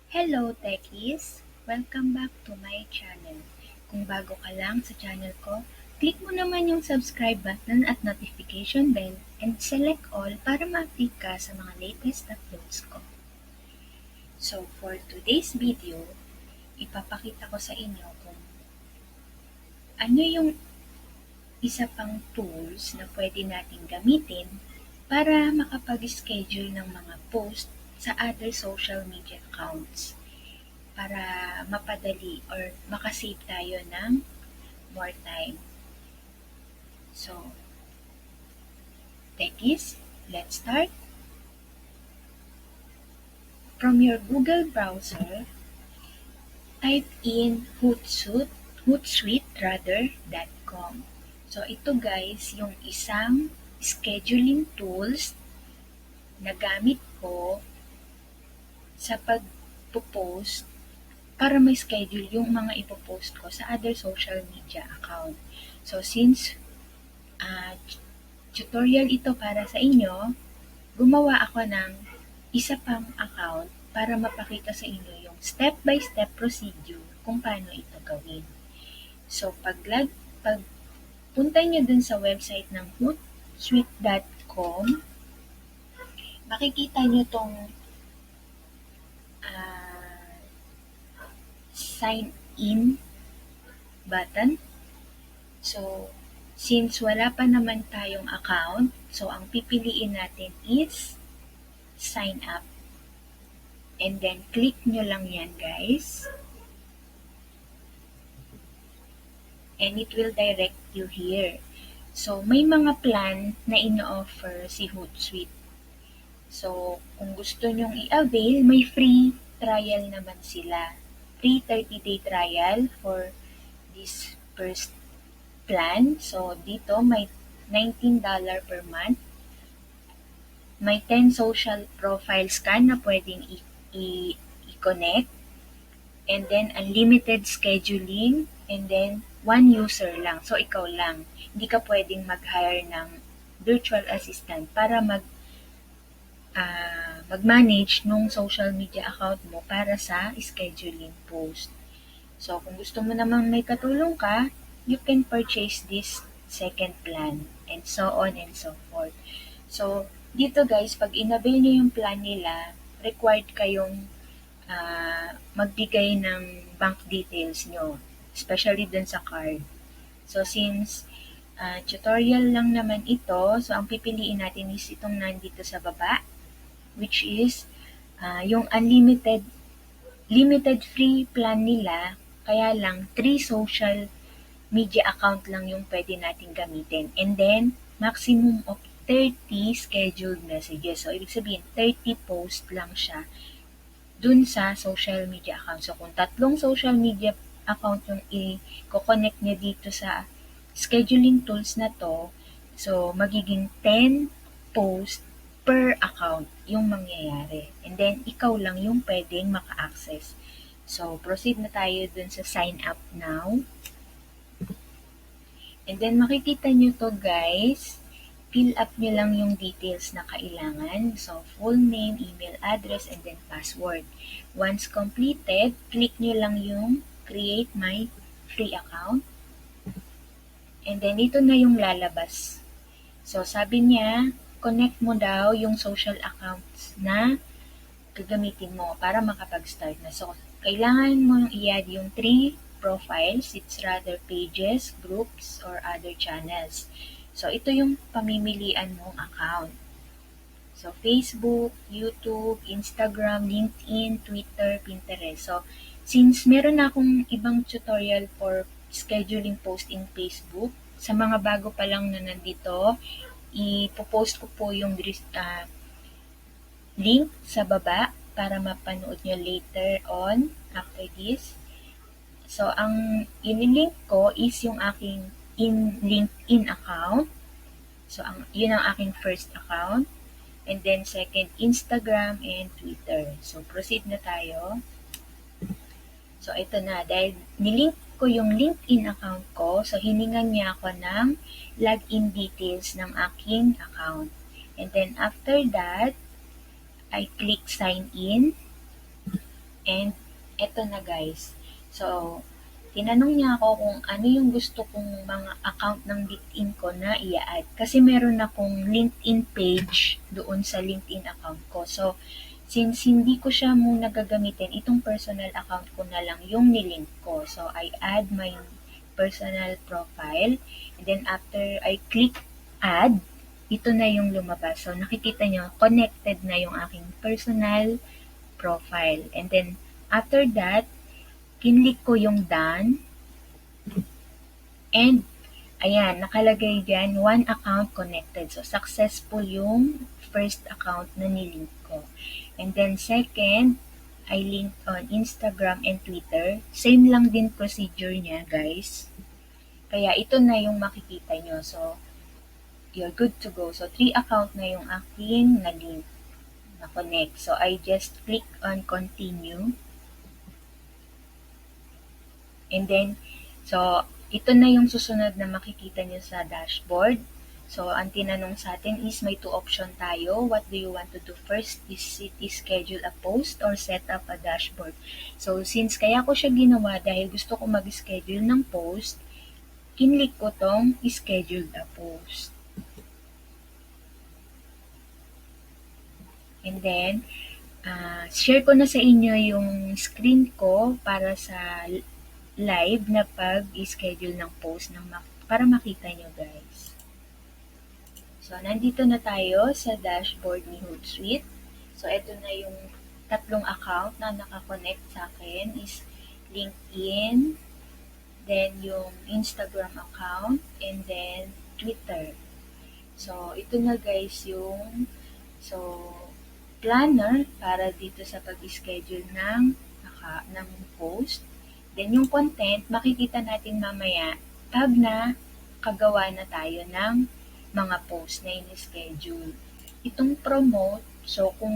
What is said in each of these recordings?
Hello, techies! Welcome back to my channel. Kung bago ka lang sa channel ko, click mo naman yung subscribe button at notification bell and select all para ma-update ka sa mga latest uploads ko. So, for today's video, ipapakita ko sa inyo kung ano yung isa pang tools na pwede nating gamitin para makapag-schedule ng mga post sa other social media accounts para mapadali or makasave tayo ng more time. So, techies, let's start. From your Google browser, type in Hootsuite.com. So, ito guys, yung isang scheduling tools na gamit ko sa pag-post para may schedule yung mga ipopost ko sa other social media account. So, since tutorial ito para sa inyo, gumawa ako ng isa pang account para mapakita sa inyo yung step-by-step procedure kung paano ito gawin. So, punta nyo dun sa website ng Hootsuite.com, makikita nyo tong sign in button. So, since wala pa naman tayong account, so ang pipiliin natin is sign up. And then, click nyo lang yan, guys. And it will direct you here. So, may mga plan na ino-offer si Hootsuite. So, kung gusto nyong i-avail, may free trial naman sila. Free 30-day trial for this first plan. So, dito may $19 per month. May 10 social profiles ka na pwedeng i-connect. And then, unlimited scheduling. And then, one user lang. So, ikaw lang. Hindi ka pwedeng mag-hire ng virtual assistant para mag-manage nung social media account mo para sa scheduling post. So, kung gusto mo namang may katulong ka, you can purchase this second plan and so on and so forth. So, dito guys, pag inabil nyo yung plan nila, required kayong magbigay ng bank details nyo, especially dun sa card. So, since tutorial lang naman ito, so ang pipiliin natin is itong nandito sa baba, which is yung limited free plan nila, kaya lang 3 social media account lang yung pwede natin gamitin. And then, maximum of 30 scheduled messages. So, ibig sabihin, 30 post lang siya dun sa social media account. So, kung 3 social media account yung i-connect niya dito sa scheduling tools na to, so, magiging 10 post per account yung mangyayari. And then, ikaw lang yung pwedeng maka-access. So, proceed na tayo dun sa sign up now. And then, makikita nyo to guys. Fill up nyo lang yung details na kailangan. So, full name, email address, and then password. Once completed, click nyo lang yung create my free account. And then, ito na yung lalabas. So, sabi niya, connect mo daw yung social accounts na gagamitin mo para makapag-start na. So, kailangan mo i-add yung 3 profiles. It's rather pages, groups, or other channels. So, ito yung pamimilian mong account. So, Facebook, YouTube, Instagram, LinkedIn, Twitter, Pinterest. So, since meron na akong ibang tutorial for scheduling post in Facebook, sa mga bago pa lang na nandito, ipopost ko po yung link sa baba para mapanood nyo later on after this. So, ang inilink ko is yung aking LinkedIn account. So, yun ang aking first account. And then, second, Instagram and Twitter. So, proceed na tayo. So, ito na. Dahil nilink ko yung LinkedIn account ko, so hiningan niya ako ng login details ng aking account. And then, after that, I click sign in. And eto na guys. So, tinanong niya ako kung ano yung gusto kong mga account ng LinkedIn ko na i-add. Kasi meron akong LinkedIn page doon sa LinkedIn account ko. So, since hindi ko siya muna gagamitin, itong personal account ko na lang yung nilink ko. So, I add my personal profile. And then after I click add, ito na yung lumabas. So, nakikita nyo, connected na yung aking personal profile. And then, after that, kinlik ko yung done. And, ayan, nakalagay dyan, one account connected. So, successful yung first account na nilink ko. And then, second, I linked on Instagram and Twitter. Same lang din procedure niya, guys. Kaya, ito na yung makikita nyo. So, you're good to go. So, 3 account na yung aking na-link, na-connect. So, I just click on continue. And then, so, ito na yung susunod na makikita nyo sa dashboard. So, ang tinanong sa atin is may 2 option tayo. What do you want to do first? Is it schedule a post or set up a dashboard? So, since kaya ko siya ginawa dahil gusto ko mag-schedule ng post, kinlik ko tong schedule a post. And then, share ko na sa inyo yung screen ko para sa live na pag-schedule ng post para makita nyo guys. So, nandito na tayo sa dashboard ni Hootsuite. So, ito na yung 3 account na nakakonect sa akin is LinkedIn, then yung Instagram account, and then Twitter. So, ito na guys yung planner para dito sa pag-schedule ng post. Then, yung content, makikita natin mamaya pag na kagawa na tayo ng mga post na in-schedule. Itong promote, so kung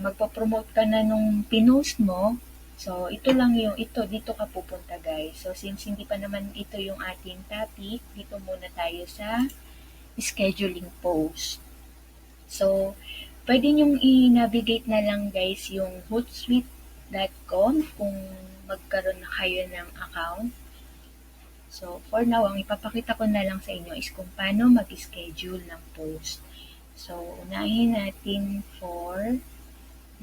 magpo-promote ka na nung pinost mo, so ito lang yung dito ka pupunta guys. So since hindi pa naman ito yung ating topic, dito muna tayo sa scheduling post. So, pwede nyong i-navigate na lang guys yung hootsuite.com kung magkaroon na kayo ng account. So, for now, ang ipapakita ko na lang sa inyo is kung paano mag-schedule ng post. So, unahin natin for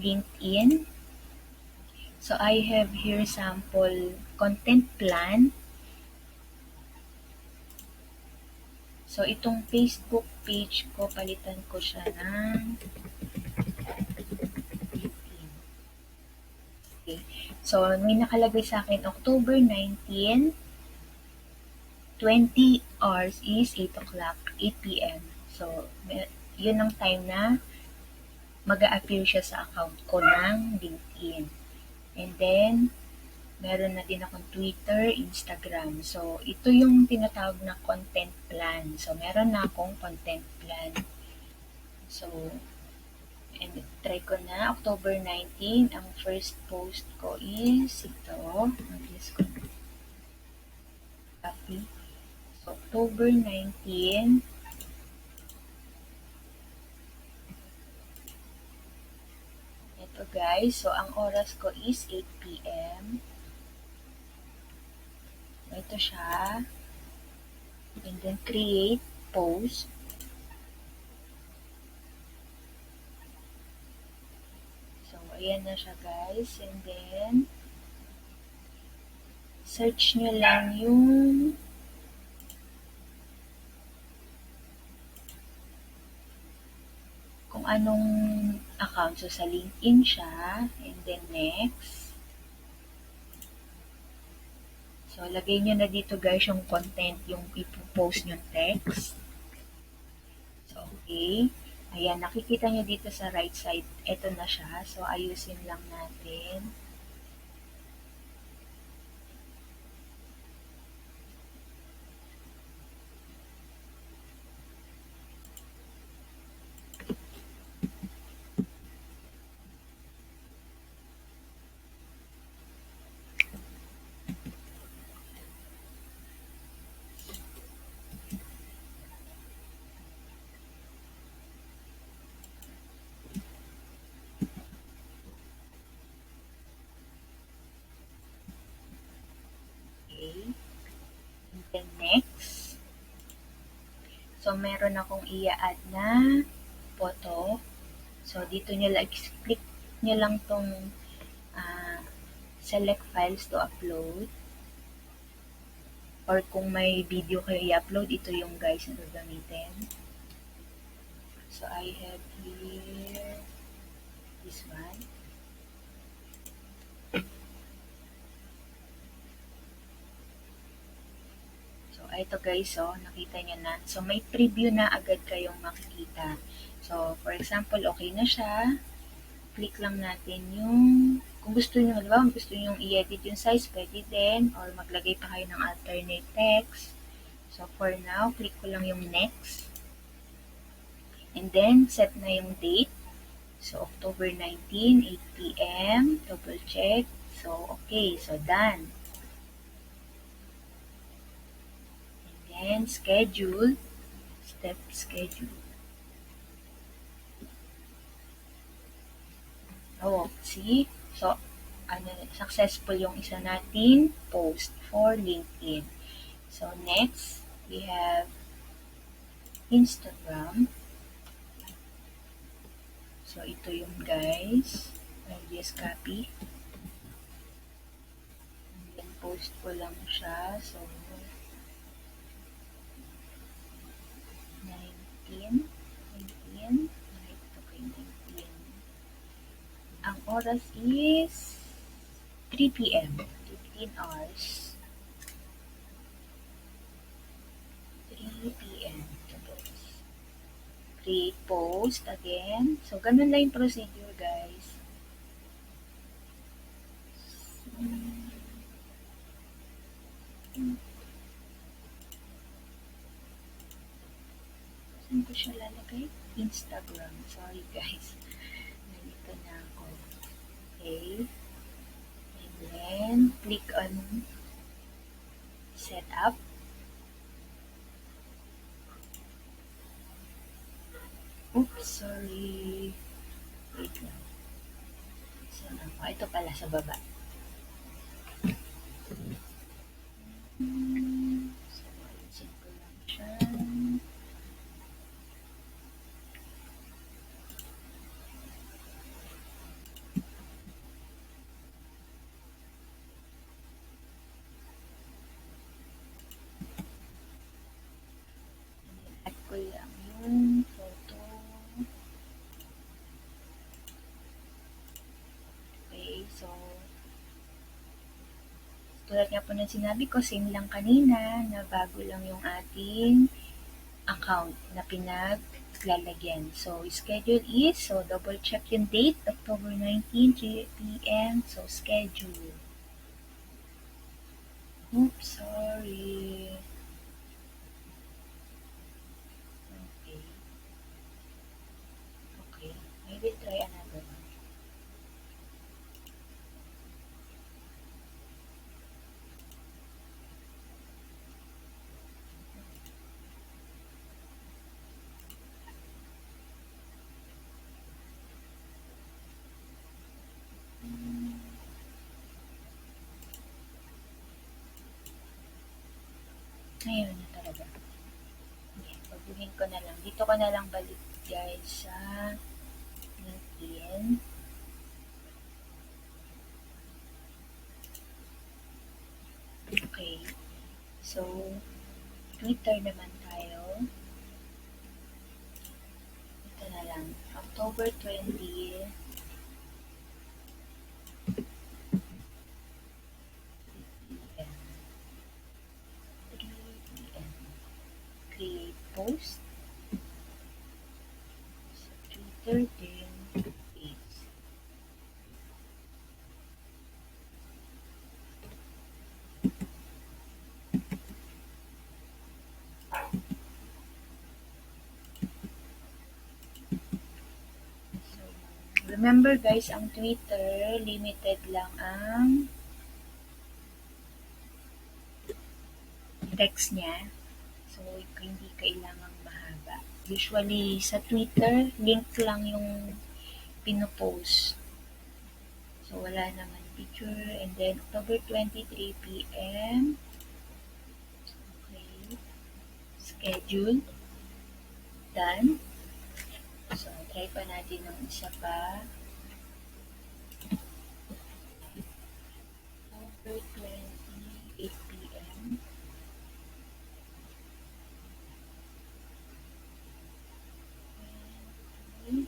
LinkedIn. So, I have here sample content plan. So, itong Facebook page ko, palitan ko siya ng LinkedIn. Okay. So, may nakalagay sa akin, October 19, 20 hours is 8 o'clock, 8 p.m. So, yun ang time na mag-a-appear siya sa account ko ng LinkedIn. And then, meron na din akong Twitter, Instagram. So, ito yung tinatawag na content plan. So, meron na akong content plan. So, and try ko na, October 19, ang first post ko is ito. Mag-list ko na. Copy. So, October 19, ito guys. So, ang oras ko is 8 p.m. Ito siya. And then, create post. So, ayan na siya guys. And then, search nyo lang yung kung anong account. So, sa LinkedIn siya. And then, next. So, lagay nyo na dito guys yung content, yung ipopost nyo text. So, okay. Ayan, nakikita nyo dito sa right side. Ito na siya. So, ayusin lang natin. Then next. So, meron akong i-add na photo. So, dito nyo lang, click nyo lang tong select files to upload. Or kung may video kayo i-upload, ito yung guys na gagamitin. So, I have here this one. So, ito guys, nakita nyo na. So, may preview na agad kayong makikita. So, for example, okay na siya. Click lang natin yung, kung gusto nyo, halimbawa, gusto nyo i-edit yung size, pwede din, or maglagay pa kayo ng alternate text. So, for now, click ko lang yung next. And then, set na yung date. So, October 19, 8 p.m. Double check. So, okay. So, done. And then, schedule. Step schedule. Oh, see? So, successful yung isa natin post for LinkedIn. So, next, we have Instagram. So, ito yung guys. I'll just copy. And then, post ko lang siya. So, 19. Ito kay 19. Ang oras is 3 p.m. 15 hours. 3 p.m. Create post again. So, ganun lang yung procedure, guys. Saan ko siya lalagay? Instagram. Sorry, guys. Nalito na ako. Okay. And then, click on set up. Oops, sorry. Wait lang. So, ito pala sa baba. So, alisin ko lang siya. Add ko lang yung photo. Okay, so, tulad nga po ng sinabi ko, same lang kanina, na bago lang yung ating account na pinaglalagyan. So, schedule is, so double check yung date, October 19, 3 p.m. So, schedule. Oops, sorry. Okay. Okay, I will try another one. Ngayon na talaga. Okay, pagbuhin ko na lang. Dito ko na lang balik guys sa LinkedIn. Okay. So, Twitter naman tayo. Ito na lang. October 20. Create post. So, Twitter din. Page. So, remember guys, ang Twitter, limited lang ang text niya. So, hindi kailangang mahaba. Usually, sa Twitter, link lang yung pinopost. So, wala naman picture. And then, October 23 p.m. schedule. Done. So, try pa natin ng isa pa. October 20, 8 p.m. Okay.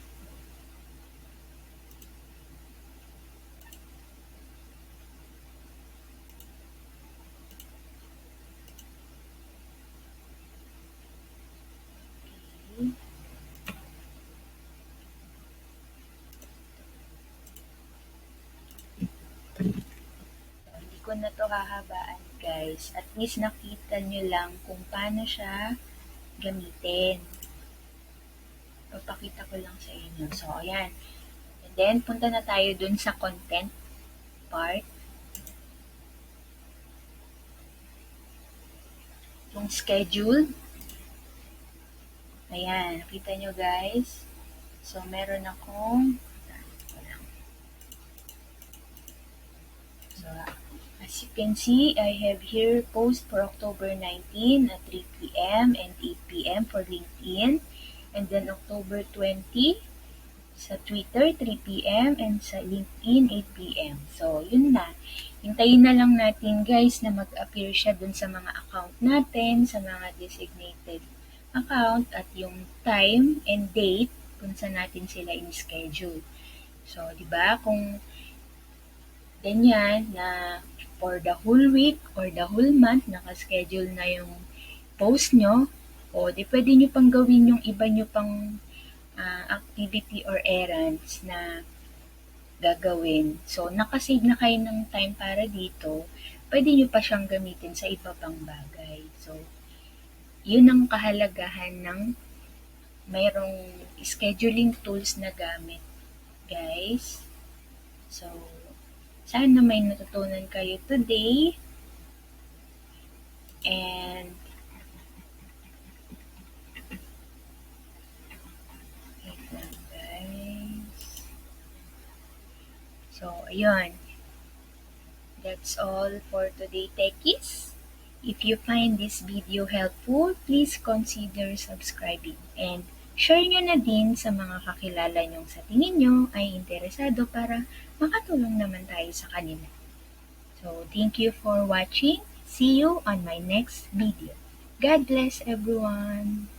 Hindi ko na to hahabaan, guys. At least nakita nyo lang kung paano siya gamitin. Papakita ko lang sa inyo. So, ayan. And then, punta na tayo dun sa content part. Yung schedule. Ayan. Nakita nyo, guys. So, meron akong So, as you can see, I have here post for October 19 at 3 p.m. and 8 p.m. for LinkedIn. And then October 20 sa Twitter, 3 p.m. and sa LinkedIn, 8 p.m. So, yun na. Hintayin na lang natin, guys, na mag-appear siya dun sa mga account natin, sa mga designated account at yung time and date kung saan natin sila in-schedule. So, di ba, kung ganyan na for the whole week or the whole month, nakaschedule na yung post nyo, o di pwede nyo pang gawin yung iba nyo pang activity or errands na gagawin. So, nakasave na kayo ng time para dito, pwede nyo pa siyang gamitin sa iba pang bagay. So, yun ang kahalagahan ng mayroong scheduling tools na gamit, guys. So, sana may natutunan kayo today. And wait lang, guys. So, ayun. That's all for today, techies. If you find this video helpful, please consider subscribing. And share nyo na din sa mga kakilala nyong sa tingin nyo ay interesado para makatulong naman tayo sa kanila. So, thank you for watching. See you on my next video. God bless everyone!